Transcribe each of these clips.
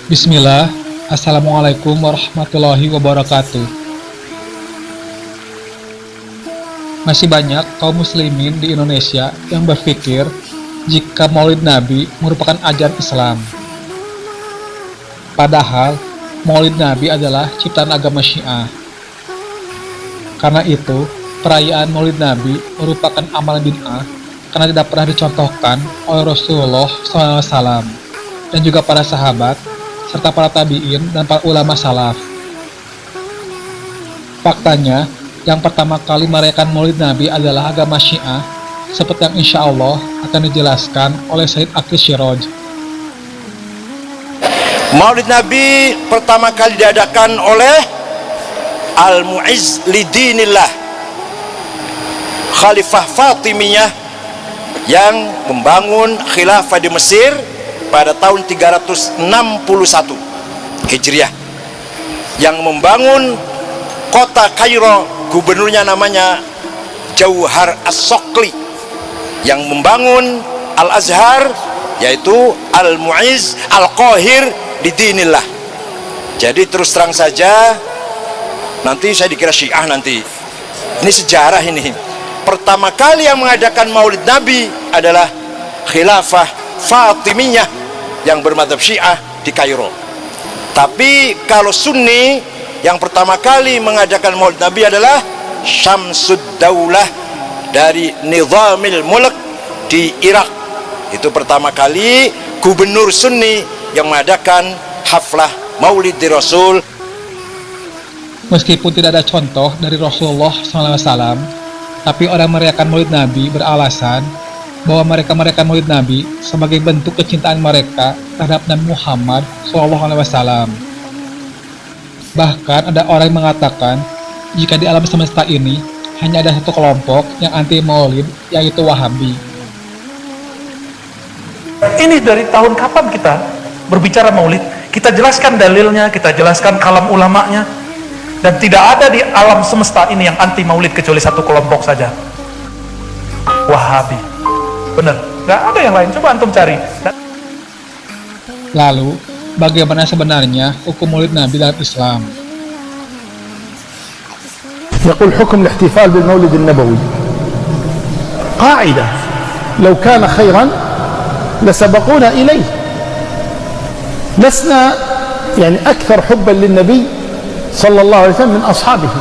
Bismillah, Assalamualaikum warahmatullahi wabarakatuh. Masih banyak kaum muslimin di Indonesia yang berpikir jika Maulid Nabi merupakan ajaran Islam. Padahal Maulid Nabi adalah ciptaan agama Syiah. Karena itu, perayaan Maulid Nabi merupakan amalan bid'ah karena tidak pernah dicontohkan oleh Rasulullah SAW dan juga para sahabat serta para tabi'in dan para ulama salaf. Faktanya, yang pertama kali merayakan Maulid Nabi adalah agama Syiah, seperti yang insya Allah akan dijelaskan oleh Sayyid Aqil Shiroj. Maulid Nabi pertama kali diadakan oleh Al-Mu'izz Lidinillah, Khalifah Fatimiyah yang membangun khilafah di Mesir pada tahun 361 Hijriah, yang membangun kota Kairo, gubernurnya namanya Jauhar As-Sokli, yang membangun Al-Azhar yaitu Al-Mu'izz Al-Qahir Lidinillah. Jadi terus terang saja, nanti saya dikira Syiah nanti. Ini sejarah ini. Pertama kali yang mengadakan Maulid Nabi adalah khilafah Fatimiyah yang bermadzhab Syiah di Kairo. Tapi kalau Sunni, yang pertama kali mengadakan Maulid Nabi adalah Syamsud Daulah dari Nizamil Mulk di Irak. Itu pertama kali gubernur Sunni yang mengadakan haflah Maulid di Rasul. Meskipun tidak ada contoh dari Rasulullah SAW, tapi orang merayakan Maulid Nabi beralasan bahwa mereka merayakan Maulid Nabi sebagai bentuk kecintaan mereka terhadap Nabi Muhammad SAW. Bahkan ada orang yang mengatakan jika di alam semesta ini hanya ada satu kelompok yang anti Maulid, yaitu Wahabi. Ini dari tahun kapan kita berbicara Maulid? Kita jelaskan dalilnya, kita jelaskan kalam ulamanya, dan tidak ada di alam semesta ini yang anti Maulid kecuali satu kelompok saja, Wahabi. Benar, nggak ada yang lain. Coba antum cari. Lalu, bagaimana sebenarnya hukum Maulid Nabi dalam Islam? يقول حكم الاحتفال بالمولد النبوي قاعدة لو كان خيرا لسبقونا إليه. لسنا يعني أكثر حبا للنبي صلى الله عليه وسلم من أصحابه،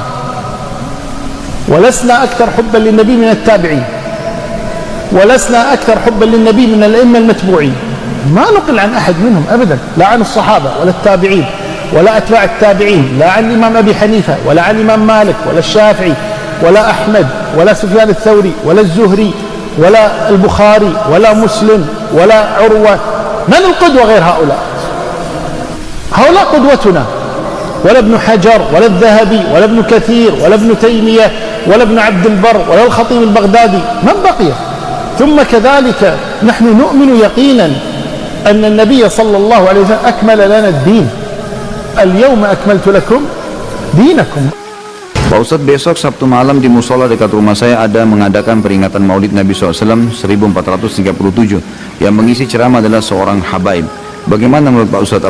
ولسنا أكثر حبا للنبي من التابعين، ولسنا أكثر حبا للنبي من الأئمة المتبوعين. ما نقل عن أحد منهم أبدا، لا عن الصحابة ولا التابعين ولا أتباع التابعين، لا عن الإمام أبي حنيفة ولا عن الإمام مالك ولا الشافعي ولا أحمد ولا سفيان الثوري ولا الزهري ولا البخاري ولا مسلم ولا عروة. من القدوة غير هؤلاء؟ هؤلاء قدوتنا، ولا ابن حجر ولا الذهبي ولا ابن كثير ولا ابن تيمية ولا ابن عبد البر ولا الخطيب البغدادي. من بقي؟ ثم كذلك نحن نؤمن يقينا أن النبي صلى الله عليه وسلم أكمل لنا الدين. اليوم أكملت لكم دينكم. Pak Ustadz, besok Sabtu malam di musola dekat rumah saya ada mengadakan peringatan Maulid Nabi SAW 1437. Yang mengisi ceramah adalah seorang habaib. Bagaimana menurut Pak Ustadz,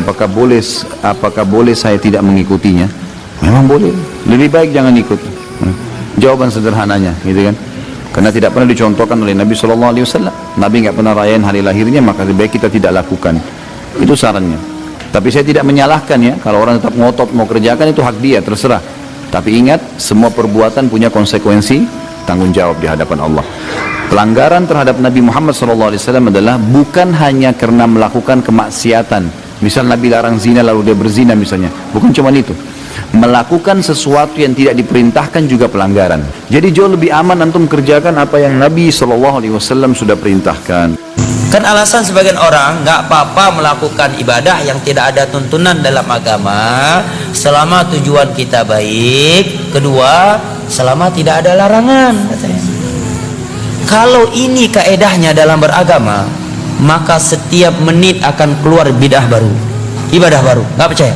apakah boleh saya tidak mengikutinya? Memang boleh, lebih baik jangan ikut. Jawaban sederhananya, gitu kan? Karena tidak pernah dicontohkan oleh Nabi SAW. Nabi nggak pernah rayain hari lahirnya, maka lebih baik kita tidak lakukan. Itu sarannya. Tapi saya tidak menyalahkan ya, kalau orang tetap ngotot mau kerjakan itu hak dia, terserah. Tapi ingat, semua perbuatan punya konsekuensi, tanggung jawab di hadapan Allah. Pelanggaran terhadap Nabi Muhammad SAW adalah bukan hanya karena melakukan kemaksiatan. Misal Nabi larang zina lalu dia berzina misalnya, bukan cuma itu. Melakukan sesuatu yang tidak diperintahkan juga pelanggaran. Jadi jauh lebih aman antum kerjakan apa yang Nabi SAW sudah perintahkan. Kan alasan sebagian orang nggak apa-apa melakukan ibadah yang tidak ada tuntunan dalam agama selama tujuan kita baik, kedua selama tidak ada larangan, katanya. Kalau ini kaedahnya dalam beragama, maka setiap menit akan keluar bidah baru, ibadah baru. Nggak percaya?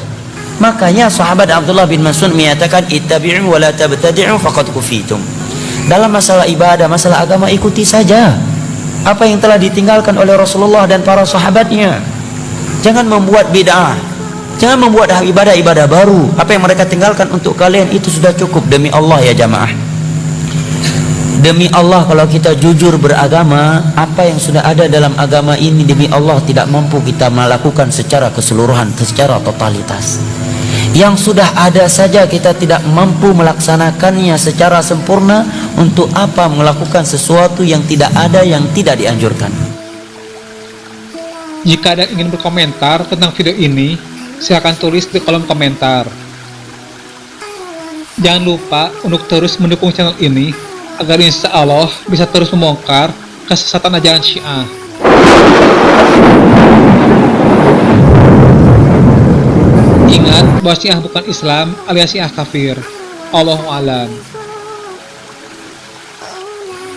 Makanya sahabat Abdullah bin Mas'ud menyatakan ittabi'u wa la tabtadi'u faqad kufitum. Dalam masalah ibadah, masalah agama, ikuti saja apa yang telah ditinggalkan oleh Rasulullah dan para sahabatnya. Jangan membuat bid'ah, jangan membuat ibadah-ibadah baru. Apa yang mereka tinggalkan untuk kalian itu sudah cukup. Demi Allah ya jamaah, demi Allah, kalau kita jujur beragama, apa yang sudah ada dalam agama ini demi Allah tidak mampu kita melakukan secara keseluruhan, secara totalitas. Yang sudah ada saja kita tidak mampu melaksanakannya secara sempurna. Untuk apa melakukan sesuatu yang tidak ada, yang tidak dianjurkan? Jika ada yang ingin berkomentar tentang video ini, silakan tulis di kolom komentar. Jangan lupa untuk terus mendukung channel ini agar insya Allah bisa terus membongkar kesesatan ajaran Syiah. Ingat bahwa Syiah bukan Islam alias Syiah kafir. Allahu a'lam.